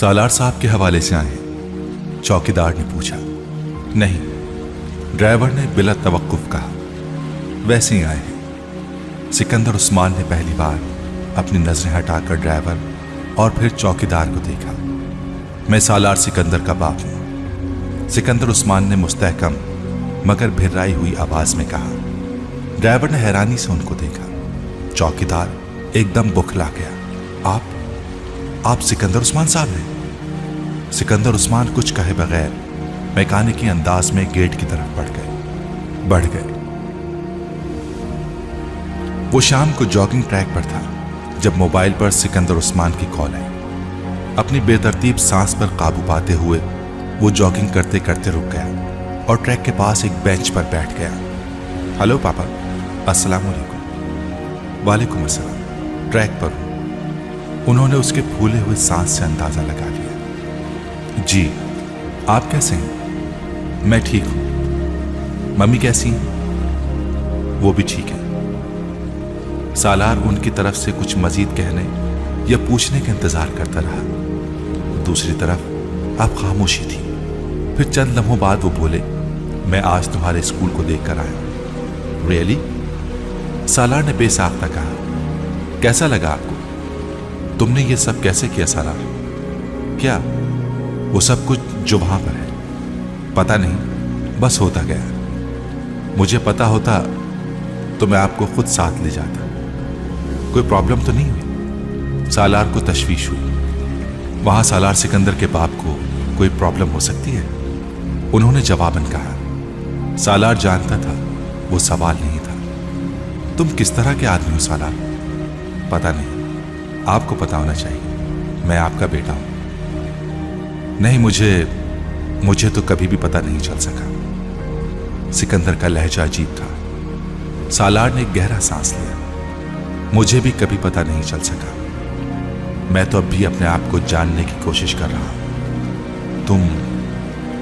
सालार साहब के हवाले से आए हैं? चौकीदार ने पूछा। नहीं, ड्राइवर ने बिला तवक्कुफ कहा। वैसे ही आए हैं। सिकंदर उस्मान ने पहली बार अपनी नजरें हटाकर ड्राइवर और फिर चौकीदार को देखा। मैं सालार सिकंदर का बाप हूं, सिकंदर उस्मान ने मुस्तहकम मगर भिर्राई हुई आवाज में कहा। ड्राइवर ने हैरानी से उनको देखा। चौकीदार एकदम बुखला गया। आप सिकंदर उस्मान साहब हैं? सिकंदर उस्मान कुछ कहे बगैर मैकेनिकी अंदाज में गेट की तरफ बढ़ गए। वो शाम को जॉगिंग ट्रैक पर था जब मोबाइल पर सिकंदर उस्मान की कॉल आई। अपनी बेतरतीब सांस पर काबू पाते हुए वो जॉगिंग करते करते रुक गया और ट्रैक के पास एक बेंच पर बैठ गया। हेलो पापा, अस्सलाम वालेकुम। वालेकुम अस्सलाम। ट्रैक पर हूं। उन्होंने उसके फूले हुए सांस से अंदाजा लगा लिया। जी, आप कैसे हैं? मैं ठीक हूं। मम्मी कैसी हैं? वो भी ठीक है। सालार उनकी तरफ से कुछ मजीद कहने या पूछने का इंतजार करता रहा। दूसरी तरफ अब खामोशी थी। फिर चंद लम्हों बाद वो बोले, मैं आज तुम्हारे स्कूल को देखकर आया। रियली? सालार ने बेसाख्ता कहा। कैसा लगा आपको? तुमने ये सब कैसे किया सालार? क्या? वो सब कुछ जो वहां पर है? पता नहीं, बस होता गया। मुझे पता होता तो मैं आपको खुद साथ ले जाता। कोई प्रॉब्लम तो नहीं हुई? सालार को तशवीश हुई। वहां सालार सिकंदर के बाप को कोई प्रॉब्लम हो सकती है? उन्होंने जवाबन कहा। सालार जानता था वो सवाल नहीं था। तुम किस तरह के आदमी हो सालार? पता नहीं, आपको पता होना चाहिए। मैं आपका बेटा हूं। नहीं, मुझे तो कभी भी पता नहीं चल सका। सिकंदर का लहजा अजीब था। सालार ने गहरा सांस लिया। मुझे भी कभी पता नहीं चल सका। मैं तो अब भी अपने आप को जानने की कोशिश कर रहा हूं।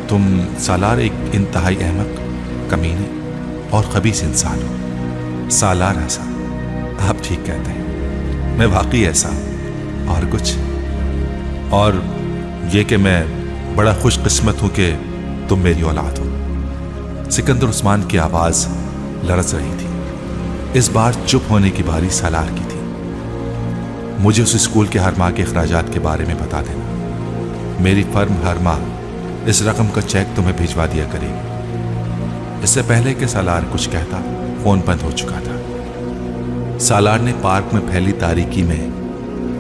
तुम सालार एक इंतहाई अहमक, कमीने और खबीस इंसान हो। सालार हंसा। आप ठीक कहते हैं, मैं वाकई ऐसा हूं। और कुछ? और ये कि मैं बड़ा खुशकिस्मत हूं कि तुम मेरी औलाद हो। सिकंदर उस्मान की आवाज लरज रही थी। इस बार चुप होने की बारी सालार की थी। मुझे उस स्कूल के हर माह के अखराजात के बारे में बता देना। मेरी फर्म हर माह इस रकम का चेक तुम्हें भिजवा दिया करेगी। इससे पहले कि सालार कुछ कहता, फोन बंद हो चुका था। सालार ने पार्क में फैली तारीकी में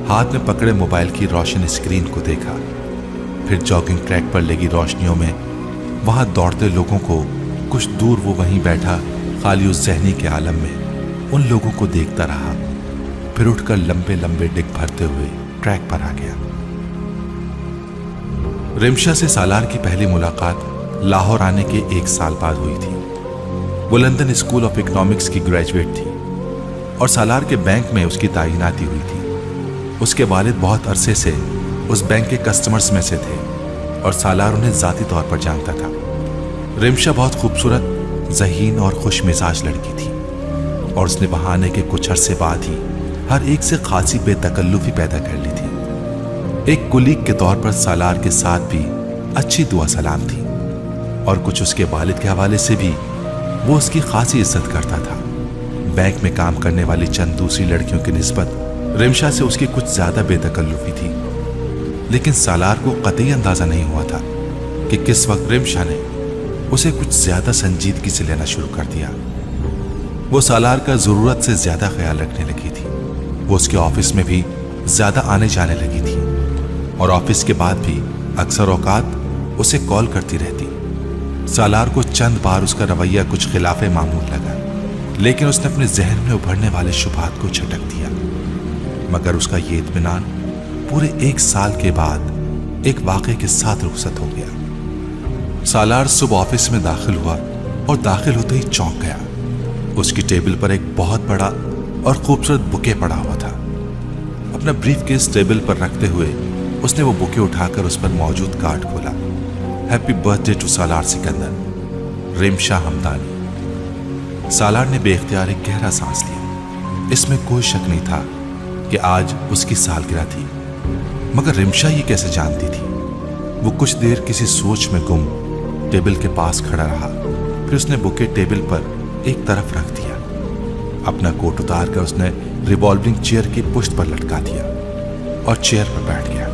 हाथ में पकड़े मोबाइल की रोशन स्क्रीन को देखा। फिर जॉगिंग ट्रैक पर लगी रोशनियों में वहां दौड़ते लोगों को, कुछ दूर वो वहीं बैठा खाली उस ज़हनी के आलम में उन लोगों को देखता रहा। फिर उठकर लंबे लंबे डिग भरते हुए ट्रैक पर आ गया। रिमशा से सालार की पहली मुलाकात लाहौर आने के 1 साल बाद हुई थी। वो लंदन स्कूल ऑफ इकोनॉमिक्स की ग्रेजुएट थी और सालार के बैंक में उसकी तैनाती हुई थी। उसके वालिद बहुत अरसे से उस बैंक के कस्टमर्स में से थे और सालार उन्हें जाती तौर पर जानता था। रिमशा बहुत खूबसूरत, ज़हीन और खुश मिजाज लड़की थी और उसने वहां आने के कुछ अरसे बाद ही हर एक से खासी बेतकल्लुफी पैदा कर ली थी। एक कुलीग के तौर पर सालार के साथ भी अच्छी दुआ सलाम थी और कुछ उसके वालिद के हवाले से भी वो उसकी खासी इज्जत करता था। बैंक में काम करने वाली चंद दूसरी लड़कियों की निस्बत रिमशा से उसकी कुछ ज्यादा बेतकल्लुफी थी। लेकिन सालार को कतई अंदाजा नहीं हुआ था कि किस वक्त रिमशा ने उसे कुछ ज्यादा संजीदगी से लेना शुरू कर दिया। वो सालार का जरूरत से ज्यादा ख्याल रखने लगी थी। वो उसके ऑफिस में भी ज्यादा आने जाने लगी थी और ऑफिस के बाद भी अक्सर औकात उसे कॉल करती रहती। सालार को चंद बार उसका रवैया कुछ खिलाफे मामूल लगा, लेकिन उसने अपने जहन में उभरने वाले शुबहात को झटक दिया। मगर उसका ये इत्मीनान पूरे 1 साल के बाद एक वाक़े के साथ रुखसत हो गया। सालार सुबह ऑफिस में दाखिल हुआ और दाखिल होते ही चौंक गया। उसकी टेबल पर एक बहुत बड़ा और खूबसूरत बुके पड़ा हुआ था। अपना ब्रीफकेस टेबल पर रखते हुए उसने वो बुके उठाकर उस पर मौजूद कार्ड खोला। हैप्पी बर्थडे टू सालार सिकंदर, रिमशा हमदानी। सालार ने बेख्तियार एक गहरा सांस लिया। इसमें कोई शक नहीं था कि आज उसकी सालगिरह थी। मगर रिमशा ये कैसे जानती थी? वो कुछ देर किसी सोच में गुम टेबल के पास खड़ा रहा। फिर उसने बुके टेबल पर एक तरफ रख दिया। अपना कोट उतार कर उसने रिवॉल्विंग चेयर की पुष्ट पर लटका दिया और चेयर पर बैठ गया।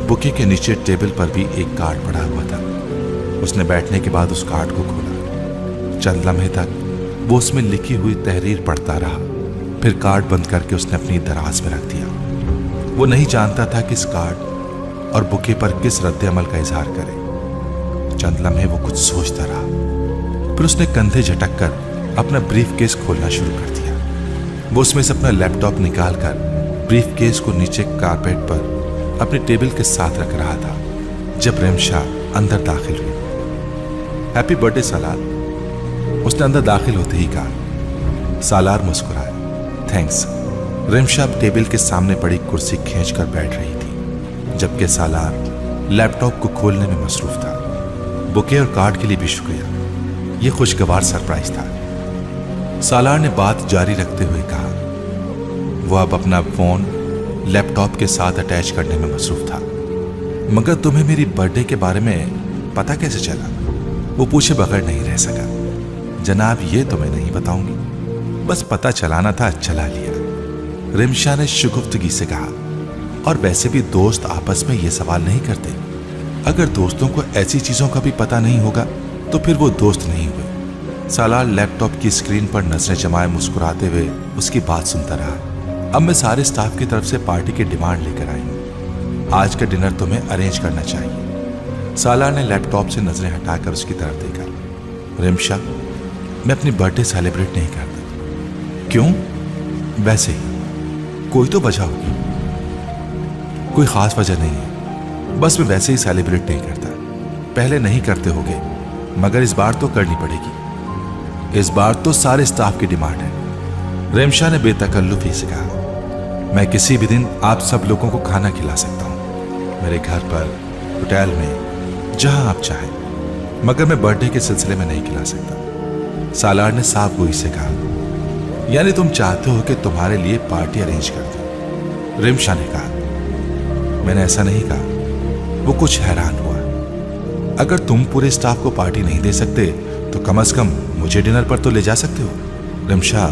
बुके के नीचे टेबल पर भी एक कार्ड पड़ा हुआ था। उसने बैठने के बाद उस कार्ड को खोला। चंद लम्हे तक वो उसमें लिखी हुई तहरीर पढ़ता रहा। फिर कार्ड बंद करके उसने अपनी दराज में रख दिया। वो नहीं जानता था कि इस कार्ड और बुके पर किस रद्द अमल का इजहार करे। चंद लम्हे वो कुछ सोचता रहा। फिर उसने कंधे झटक कर अपना ब्रीफ केस खोलना शुरू कर दिया। वो उसमें से अपना लैपटॉप निकालकर ब्रीफ केस को नीचे कारपेट पर अपने टेबल के साथ रख रहा था जब रिमशा अंदर दाखिल हुई। हैप्पी बर्थडे सालार, उसने अंदर दाखिल होते ही कहा। सालार मुस्कुराया। थैंक्स। रिमशा टेबल के सामने पड़ी कुर्सी खींचकर बैठ रही थी जबकि सालार लैपटॉप को खोलने में मसरूफ था। बुके और कार्ड के लिए भी शुक्रिया, यह खुशगवार सरप्राइज था। सालार ने बात जारी रखते हुए कहा। वह अब अपना फोन लैपटॉप के साथ अटैच करने में मसरूफ था। मगर तुम्हें मेरी बर्थडे के बारे में पता कैसे चला? वो पूछे बगैर नहीं रह सका। जनाब, ये तो मैं नहीं बताऊंगी, बस पता चलाना था, चला लिया। रिमशा ने शुगुफ्तगी से कहा। और वैसे भी दोस्त आपस में ये सवाल नहीं करते। अगर दोस्तों को ऐसी चीजों का भी पता नहीं होगा तो फिर वो दोस्त नहीं हुए। सालार लैपटॉप की स्क्रीन पर नजरें जमाए मुस्कुराते हुए उसकी बात सुनता रहा। अब मैं सारे स्टाफ की तरफ से पार्टी की डिमांड लेकर आई हूं। आज का डिनर तुम्हें अरेंज करना चाहिए। सालार ने लैपटॉप से नजरें हटाकर उसकी तरफ देखा। रिमशा, मैं अपनी बर्थडे सेलिब्रेट नहीं करता। क्यों? वैसे ही। कोई तो वजह होगी। कोई खास वजह नहीं है, बस मैं वैसे ही सेलिब्रेट नहीं करता। पहले नहीं करते होगे, मगर इस बार तो करनी पड़ेगी। इस बार तो सारे स्टाफ की डिमांड है। रिमशा ने बेतकल्लुफी से कहा। मैं किसी भी दिन आप सब लोगों को खाना खिला सकता हूं, मेरे घर पर, होटल में, जहां आप चाहें, मगर मैं बर्थडे के सिलसिले में नहीं खिला सकता। सालार ने साफ गोई से कहा। यानी तुम चाहते हो कि तुम्हारे लिए पार्टी अरेंज कर दूं? रिमशा ने कहा। मैंने ऐसा नहीं कहा। वो कुछ हैरान हुआ। अगर तुम पूरे स्टाफ को पार्टी नहीं दे सकते तो कम से कम मुझे डिनर पर तो ले जा सकते हो। रिमशा,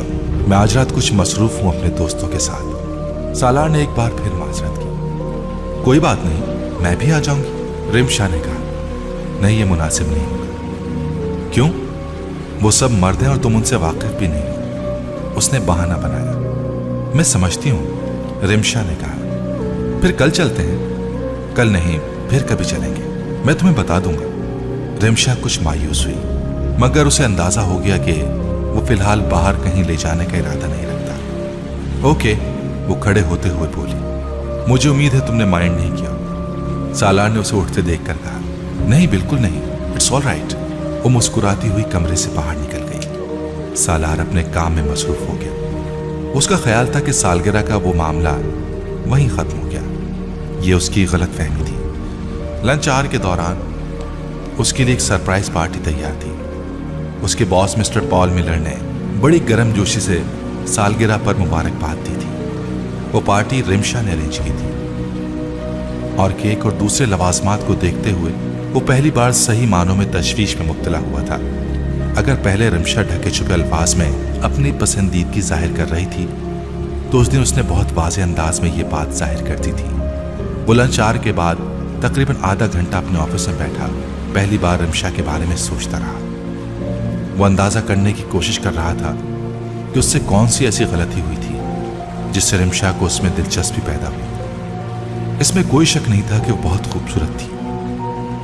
मैं आज रात कुछ मसरूफ हूं अपने दोस्तों के साथ। सालार ने एक बार फिर माजरत की। कोई बात नहीं, मैं भी आ जाऊंगी। रिमशा ने कहा। नहीं, ये मुनासिब नहीं होगा। क्यों? वो सब मर्द हैं और तुम उनसे वाकिफ भी नहीं हो। उसने बहाना बनाया। मैं समझती हूं, रिमशा ने कहा। फिर कल चलते हैं। कल नहीं, फिर कभी चलेंगे, मैं तुम्हें बता दूंगा। रिमशा कुछ मायूस हुई, मगर उसे अंदाजा हो गया कि वो फिलहाल बाहर कहीं ले जाने का इरादा नहीं रखता। ओके, वो खड़े होते हुए बोली। मुझे उम्मीद है तुमने माइंड नहीं किया। सालार ने उसे उठते देखकर कहा। नहीं, बिल्कुल नहीं, इट्स ऑल राइट। वो मुस्कुराती हुई कमरे से बाहर निकल गई। सालार अपने काम में मसरूफ हो गया। उसका ख्याल था कि सालगिरह का वो मामला वहीं खत्म हो गया। ये उसकी गलतफहमी थी। लंच आवर के दौरान उसके लिए एक सरप्राइज पार्टी तैयार थी। उसके बॉस मिस्टर पॉल मिलर ने बड़ी गर्मजोशी से सालगिरह पर मुबारकबाद दी थी। वो पार्टी रिमशा ने अरेंज की थी और केक और दूसरे लवाजमात को देखते हुए वो पहली बार सही मानों में तशवीश में मुब्तला हुआ था। अगर पहले रिमशा ढके छुपे अल्फाज में अपनी पसंदीदगी जाहिर कर रही थी तो उस दिन उसने बहुत वाज़ेह अंदाज में ये बात जाहिर कर दी थी। वो लंच आवर के बाद तकरीबन आधा घंटा अपने ऑफिस में बैठा पहली बार रिमशा के बारे में सोचता रहा। वो अंदाजा करने की कोशिश कर रहा था कि उससे कौन सी ऐसी गलती हुई थी जिससे रिमशा को उसमें दिलचस्पी पैदा हुई। इसमें कोई शक नहीं था कि वो बहुत खूबसूरत थी।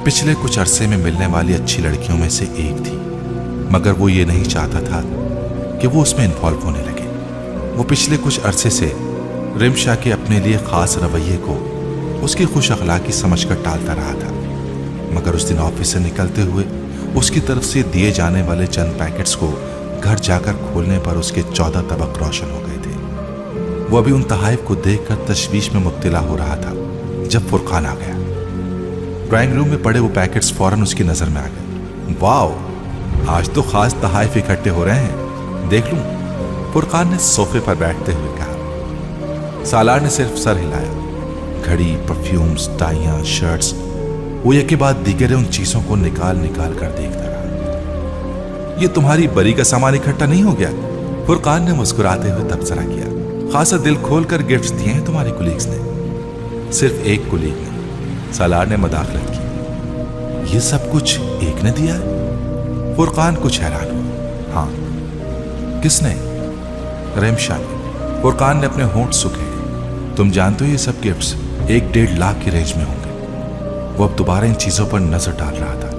पिछले कुछ अरसे में मिलने वाली अच्छी लड़कियों में से एक थी, मगर वो ये नहीं चाहता था कि वो उसमें इन्वॉल्व होने लगे। वो पिछले कुछ अरसे से रिमशा के अपने लिए खास रवैये को उसकी खुश अखलाकी समझकर टालता रहा था, मगर उस दिन ऑफिस से निकलते हुए उसकी तरफ से दिए जाने वाले चंद पैकेट्स को घर जाकर खोलने पर उसके 14 तबक रोशन हो गए थे। वो अभी उन तहाइफ को देखकर तशवीश में मुब्तला हो रहा था जब फुरकान आ गया। ड्राइंग रूम में पड़े वो पैकेट्स फौरन उसकी नजर में आ गए। वाओ, आज तो खास तहाइफ इकट्ठे हो रहे हैं, देख लूं? फुरकान ने सोफे पर बैठते हुए कहा। सालार ने सिर्फ सर हिलाया। घड़ी, परफ्यूम्स, टाइयां, शर्ट्स, वो एक के बाद दीगर उन चीजों को निकाल निकाल कर देखता रहा। ये तुम्हारी बरी का सामान इकट्ठा नहीं हो गया? फुरकान ने मुस्कुराते हुए तबसरा किया। खासा दिल खोलकर गिफ्ट्स दिए हैं तुम्हारे कुलीग्स ने। सिर्फ एक कुलीग ने, सालार ने मदाखलत की। ये सब कुछ एक ने दिया है? फुरकान कुछ हैरान हुआ। हाँ। किसने? रेमशा ने। फुरकान ने अपने होंठ सूखे। तुम जानते हो ये सब गिफ्ट्स 1-1.5 लाख की रेंज में होंगे। वो अब दोबारा इन चीजों पर नजर डाल रहा था।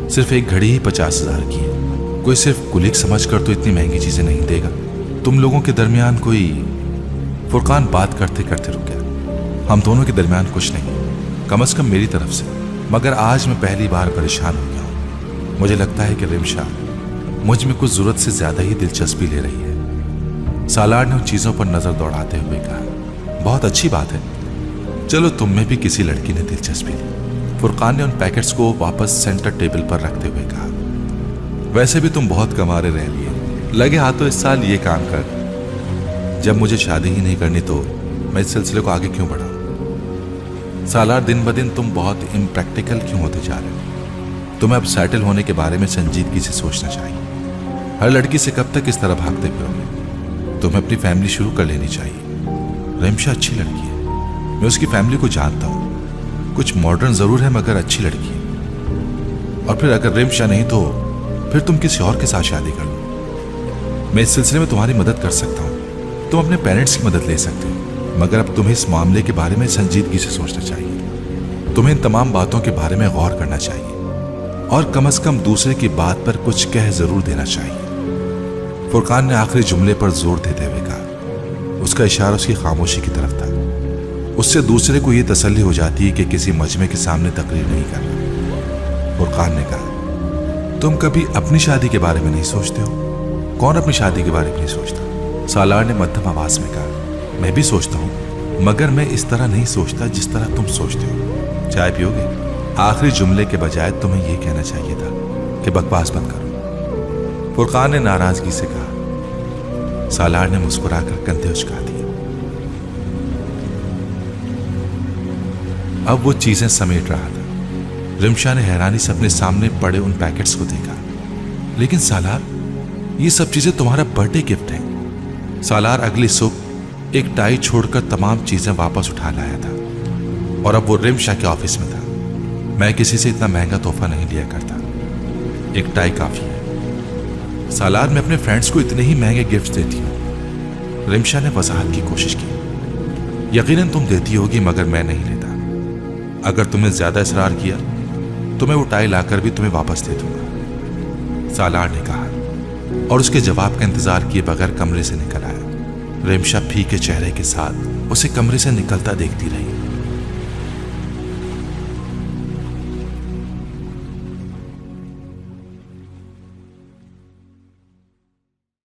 सिर्फ एक घड़ी ही 50,000 की है। कोई सिर्फ कुलीग समझकर तो इतनी महंगी चीजें नहीं देगा। तुम लोगों के दरमियान कोई... फुरकान बात करते करते रुक गया। हम दोनों के दरमियान कुछ नहीं, कम से कम मेरी तरफ से। मगर आज मैं पहली बार परेशान हो गया हूं। मुझे लगता है कि रिमशा मुझ में कुछ जरूरत से ज्यादा ही दिलचस्पी ले रही है। सालार ने उन चीजों पर नजर दौड़ाते हुए कहा। बहुत अच्छी बात है, चलो तुम में भी किसी लड़की ने दिलचस्पी ली। फुरकान ने उन पैकेट्स को वापस सेंटर टेबल पर रखते हुए कहा। वैसे भी तुम बहुत कमारे रह लिए, लगे हाथों इस साल ये काम कर। जब मुझे शादी ही नहीं करनी तो मैं इस सिलसिले को आगे क्यों बढ़ाऊं? सालार, दिन ब दिन तुम बहुत इम्प्रैक्टिकल क्यों होते जा रहे हो? तुम्हें अब सेटल होने के बारे में संजीदगी से सोचना चाहिए। हर लड़की से कब तक इस तरह भागते फिरोगे? तुम्हें अपनी फैमिली शुरू कर लेनी चाहिए। रिमशा अच्छी लड़की है, मैं उसकी फैमिली को जानता हूं। कुछ मॉडर्न जरूर है मगर अच्छी लड़की है। और फिर अगर रिमशा नहीं तो फिर तुम किसी और के साथ शादी कर लो। मैं इस सिलसिले में तुम्हारी मदद कर सकता हूं। तुम अपने पेरेंट्स की मदद ले सकते हो, मगर अब तुम्हें इस मामले के बारे में संजीदगी से सोचना चाहिए। तुम्हें इन तमाम बातों के बारे में गौर करना चाहिए और कम से कम दूसरे की बात पर कुछ कह जरूर देना चाहिए। फुरकान ने आखिरी जुमले पर जोर देते हुए कहा। उसका इशारा उसकी खामोशी की तरफ था। उससे दूसरे को यह तसल्ली हो जाती है कि किसी मजमे के सामने तकरीर नहीं कर रहा। फुरकान ने कहा, तुम कभी अपनी शादी के बारे में नहीं सोचते हो? कौन अपनी शादी के बारे में नहीं सोचता? सालार ने मध्यम आवाज में कहा। मैं भी सोचता हूं, मगर मैं इस तरह नहीं सोचता जिस तरह तुम सोचते हो। चाय पियोगे? आखिरी जुमले के बजाय तुम्हें यह कहना चाहिए था कि बकवास बंद करो। फुरकान ने नाराजगी से कहा। सालार ने मुस्कुराकर कंधे उचका दिए। अब वो चीजें समेट रहा था। रिमशा ने हैरानी से अपने सामने पड़े उन पैकेट्स को देखा। लेकिन सालार, ये सब चीजें तुम्हारा बर्थडे गिफ्ट है। सालार अगली सुबह एक टाई छोड़कर तमाम चीजें वापस उठा लाया था और अब वो रिमशा के ऑफिस में था। मैं किसी से इतना महंगा तोहफा नहीं लिया करता, एक टाई काफी है। सालार, मैं अपने फ्रेंड्स को इतने ही महंगे गिफ्ट देती हूं। रिमशा ने वजाहत की कोशिश की। यकीनन तुम देती होगी मगर मैं नहीं लेता। अगर तुमने ज्यादा इसरार किया तो मैं वो टाई लाकर भी तुम्हें वापस दे दूंगा, सालार ने कहा और उसके जवाब का इंतजार किए बगैर कमरे से निकल आया। रिमशा फीके चेहरे के साथ उसे कमरे से निकलता देखती रही।